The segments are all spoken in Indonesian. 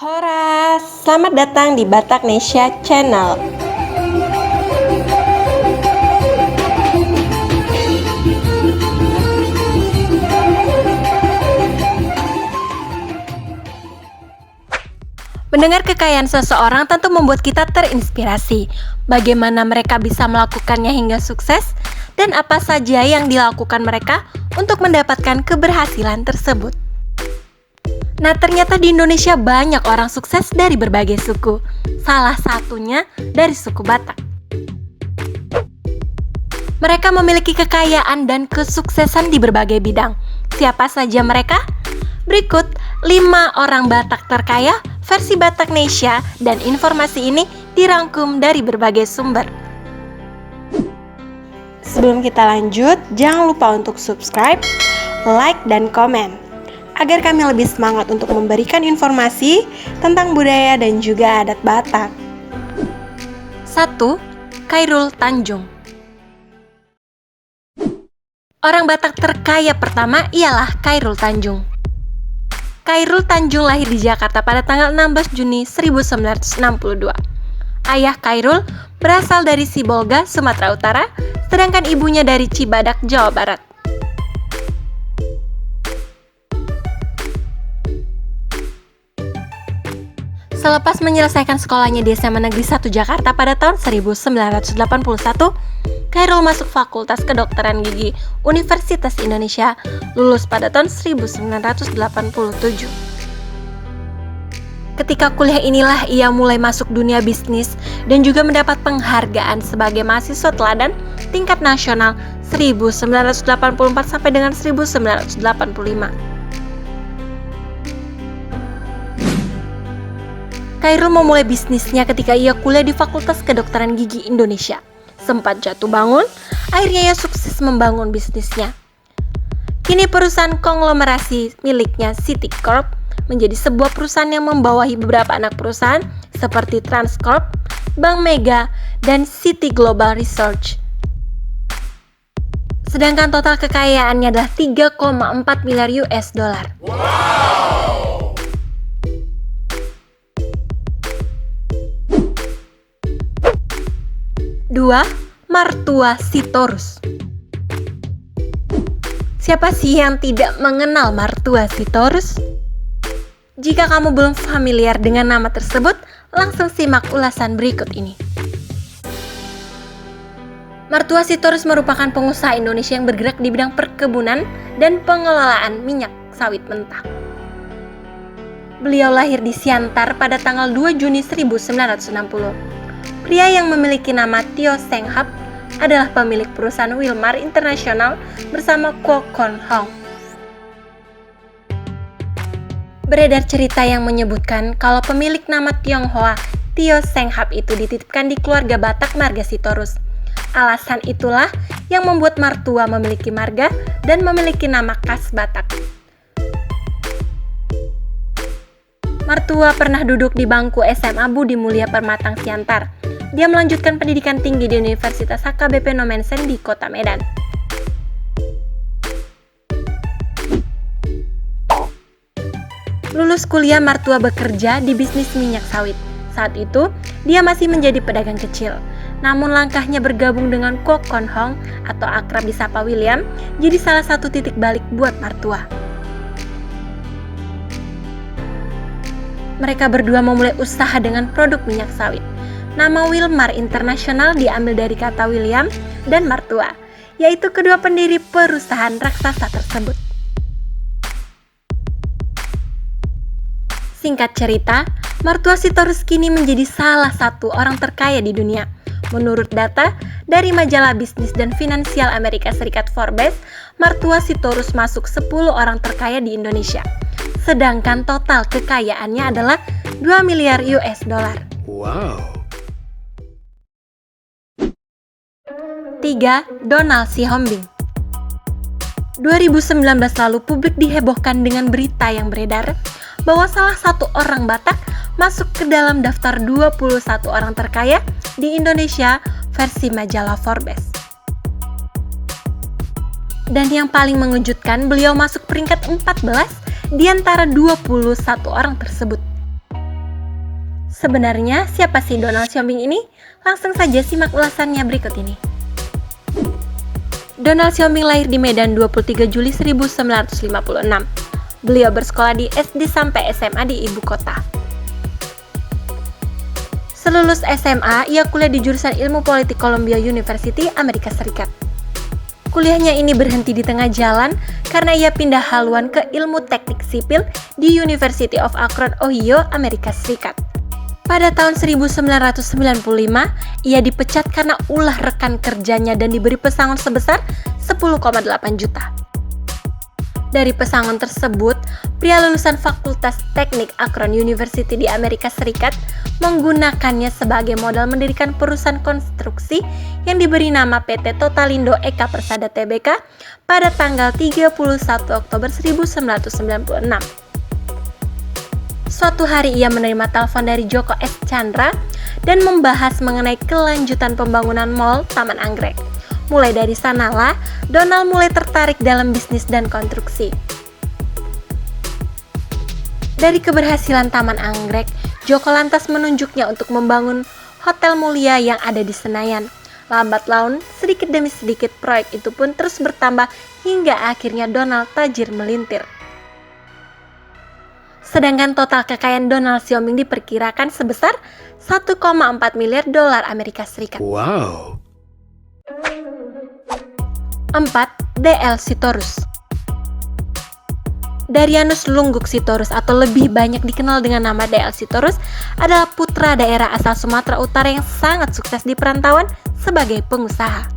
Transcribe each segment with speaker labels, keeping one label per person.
Speaker 1: Horas, selamat datang di Bataknesia Channel. Mendengar kekayaan seseorang tentu membuat kita terinspirasi. Bagaimana mereka bisa melakukannya hingga sukses, dan apa saja yang dilakukan mereka untuk mendapatkan keberhasilan tersebut. Nah, ternyata di Indonesia banyak orang sukses dari berbagai suku. Salah satunya dari suku Batak. Mereka memiliki kekayaan dan kesuksesan di berbagai bidang. Siapa saja mereka? Berikut 5 orang Batak terkaya versi Bataknesia, dan informasi ini dirangkum dari berbagai sumber. Sebelum kita lanjut, jangan lupa untuk subscribe, like, dan komen agar kami lebih semangat untuk memberikan informasi tentang budaya dan juga adat Batak. 1. Khairul Tanjung. Orang Batak terkaya pertama ialah Khairul Tanjung. Khairul Tanjung lahir di Jakarta pada tanggal 16 Juni 1962. Ayah Khairul berasal dari Sibolga, Sumatera Utara, sedangkan ibunya dari Cibadak, Jawa Barat. Selepas menyelesaikan sekolahnya di SMA Negeri 1 Jakarta pada tahun 1981, Khairul masuk Fakultas Kedokteran Gigi Universitas Indonesia, lulus pada tahun 1987. Ketika kuliah inilah ia mulai masuk dunia bisnis dan juga mendapat penghargaan sebagai mahasiswa teladan tingkat nasional 1984 sampai dengan 1985. Khairul memulai bisnisnya ketika ia kuliah di Fakultas Kedokteran Gigi Indonesia. Sempat jatuh bangun, akhirnya ia sukses membangun bisnisnya. Kini perusahaan konglomerasi miliknya City Corp menjadi sebuah perusahaan yang membawahi beberapa anak perusahaan seperti Transcorp, Bank Mega, dan City Global Research. Sedangkan total kekayaannya adalah 3,4 miliar US dollar. Wow! 2. Martua Sitorus. Siapa sih yang tidak mengenal Martua Sitorus? Jika kamu belum familiar dengan nama tersebut, langsung simak ulasan berikut ini. Martua Sitorus merupakan pengusaha Indonesia yang bergerak di bidang perkebunan dan pengelolaan minyak sawit mentah. Beliau lahir di Siantar pada tanggal 2 Juni 1960. Pria yang memiliki nama Tio Seng Hap adalah pemilik perusahaan Wilmar International bersama Kwok Kon Hong. Beredar cerita yang menyebutkan kalau pemilik nama Tionghoa Tio Seng Hap itu dititipkan di keluarga Batak marga Sitorus. Alasan itulah yang membuat Martua memiliki marga dan memiliki nama khas Batak. Martua pernah duduk di bangku SMA Budi Mulia Permatang Siantar. Dia melanjutkan pendidikan tinggi di Universitas HKBP Nomensen di Kota Medan. Lulus kuliah, Martua bekerja di bisnis minyak sawit. Saat itu, dia masih menjadi pedagang kecil. Namun langkahnya bergabung dengan Kwok Kon Hong atau akrab disapa William jadi salah satu titik balik buat Martua. Mereka berdua memulai usaha dengan produk minyak sawit. Nama Wilmar International diambil dari kata William dan Martua, yaitu kedua pendiri perusahaan raksasa tersebut. Singkat cerita, Martua Sitorus kini menjadi salah satu orang terkaya di dunia. Menurut data dari majalah bisnis dan finansial Amerika Serikat Forbes, Martua Sitorus masuk 10 orang terkaya di Indonesia. Sedangkan total kekayaannya adalah 2 miliar US dollar.
Speaker 2: Wow.
Speaker 1: 3. Donald Sihombing. 2019 lalu publik dihebohkan dengan berita yang beredar bahwa salah satu orang Batak masuk ke dalam daftar 21 orang terkaya di Indonesia versi majalah Forbes. Dan yang paling mengejutkan, beliau masuk peringkat 14 di antara 21 orang tersebut. Sebenarnya siapa sih Donald Siombing ini? Langsung saja simak ulasannya berikut ini. Donald Siombing lahir di Medan 23 Juli 1956. Beliau bersekolah di SD sampai SMA di ibu kota. Selulus SMA, ia kuliah di jurusan Ilmu Politik Columbia University, Amerika Serikat. Kuliahnya ini berhenti di tengah jalan karena ia pindah haluan ke Ilmu Teknik Sipil di University of Akron, Ohio, Amerika Serikat. Pada tahun 1995, ia dipecat karena ulah rekan kerjanya dan diberi pesangon sebesar 10,8 juta. Dari pesangon tersebut, pria lulusan Fakultas Teknik Akron University di Amerika Serikat menggunakannya sebagai modal mendirikan perusahaan konstruksi yang diberi nama PT Totalindo Eka Persada Tbk pada tanggal 31 Oktober 1996. Suatu hari ia menerima telepon dari Joko S. Chandra dan membahas mengenai kelanjutan pembangunan Mall Taman Anggrek. Mulai dari sanalah, Donald mulai tertarik dalam bisnis dan konstruksi. Dari keberhasilan Taman Anggrek, Joko lantas menunjuknya untuk membangun Hotel Mulia yang ada di Senayan. Lambat laun, sedikit demi sedikit proyek itu pun terus bertambah hingga akhirnya Donald tajir melintir. Sedangkan total kekayaan Donald Siombing diperkirakan sebesar 1,4 miliar dolar Amerika Serikat.
Speaker 2: Wow.
Speaker 1: 4. D.L. Sitorus. Darianus Lungguk Sitorus atau lebih banyak dikenal dengan nama D.L. Sitorus adalah putra daerah asal Sumatera Utara yang sangat sukses di perantauan sebagai pengusaha.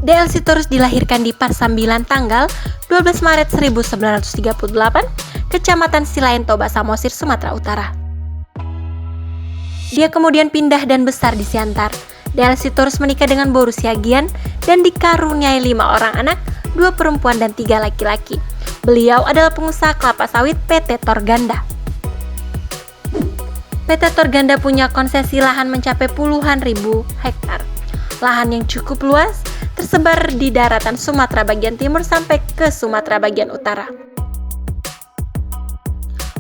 Speaker 1: D.L. Sitorus dilahirkan di Parsambilan tanggal 12 Maret 1938, Kecamatan Silayan Toba, Samosir, Sumatera Utara. Dia kemudian pindah dan besar di Siantar. D.L. Sitorus menikah dengan Boru Siagian dan dikaruniai 5 orang anak, 2 perempuan dan 3 laki-laki. Beliau adalah pengusaha kelapa sawit PT Torganda. PT Torganda punya konsesi lahan mencapai puluhan ribu hektar. Lahan yang cukup luas, tersebar di daratan Sumatera bagian timur sampai ke Sumatera bagian utara.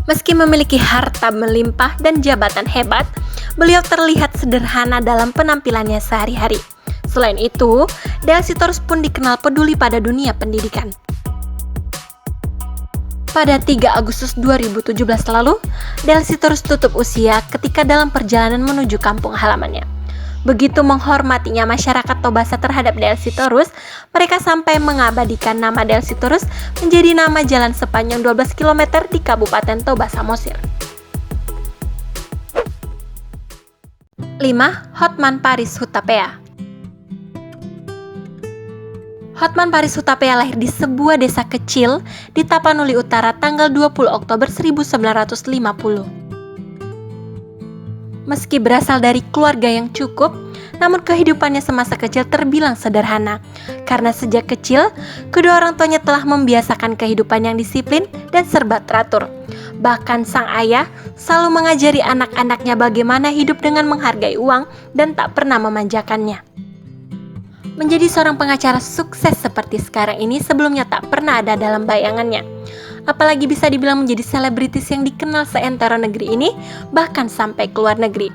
Speaker 1: Meski memiliki harta melimpah dan jabatan hebat, beliau terlihat sederhana dalam penampilannya sehari-hari. Selain itu, D.L. Sitorus pun dikenal peduli pada dunia pendidikan. Pada 3 Agustus 2017 lalu, D.L. Sitorus tutup usia ketika dalam perjalanan menuju kampung halamannya. Begitu menghormatinya masyarakat Tobasa terhadap D.L. Sitorus, mereka sampai mengabadikan nama D.L. Sitorus menjadi nama jalan sepanjang 12 km di Kabupaten Toba, Samosir. 5. Hotman Paris Hutapea. Hotman Paris Hutapea lahir di sebuah desa kecil di Tapanuli Utara tanggal 20 Oktober 1950. Meski berasal dari keluarga yang cukup, namun kehidupannya semasa kecil terbilang sederhana. Karena sejak kecil, kedua orang tuanya telah membiasakan kehidupan yang disiplin dan serba teratur. Bahkan sang ayah selalu mengajari anak-anaknya bagaimana hidup dengan menghargai uang dan tak pernah memanjakannya. Menjadi seorang pengacara sukses seperti sekarang ini sebelumnya tak pernah ada dalam bayangannya. Apalagi bisa dibilang menjadi selebritis yang dikenal seantero negeri ini, bahkan sampai ke luar negeri.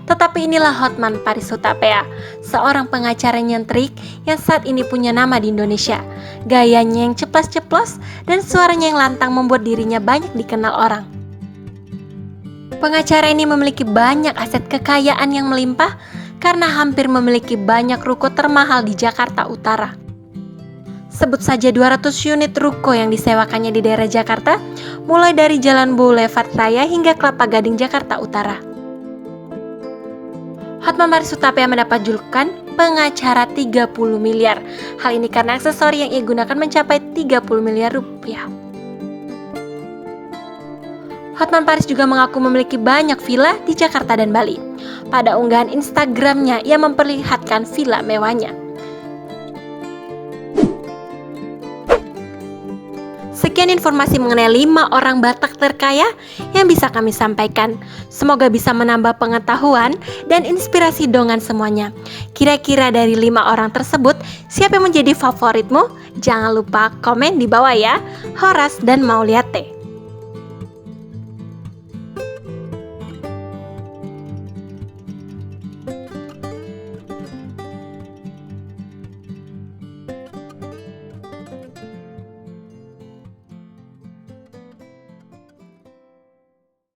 Speaker 1: Tetapi inilah Hotman Paris Hutapea, seorang pengacara nyentrik yang saat ini punya nama di Indonesia. Gayanya yang ceplas-ceplos dan suaranya yang lantang membuat dirinya banyak dikenal orang. Pengacara ini memiliki banyak aset kekayaan yang melimpah karena hampir memiliki banyak ruko termahal di Jakarta Utara. Sebut saja 200 unit ruko yang disewakannya di daerah Jakarta, mulai dari Jalan Boulevard Raya hingga Kelapa Gading, Jakarta Utara. Hotman Paris Hutapea mendapat julukan pengacara 30 miliar. Hal ini karena aksesori yang ia gunakan mencapai 30 miliar rupiah. Hotman Paris juga mengaku memiliki banyak villa di Jakarta dan Bali. Pada unggahan Instagramnya, ia memperlihatkan villa mewahnya. Sekian informasi mengenai 5 orang Batak terkaya yang bisa kami sampaikan. Semoga bisa menambah pengetahuan dan inspirasi dengan semuanya. Kira-kira dari 5 orang tersebut, siapa yang menjadi favoritmu? Jangan lupa komen di bawah ya. Horas dan Mauliate.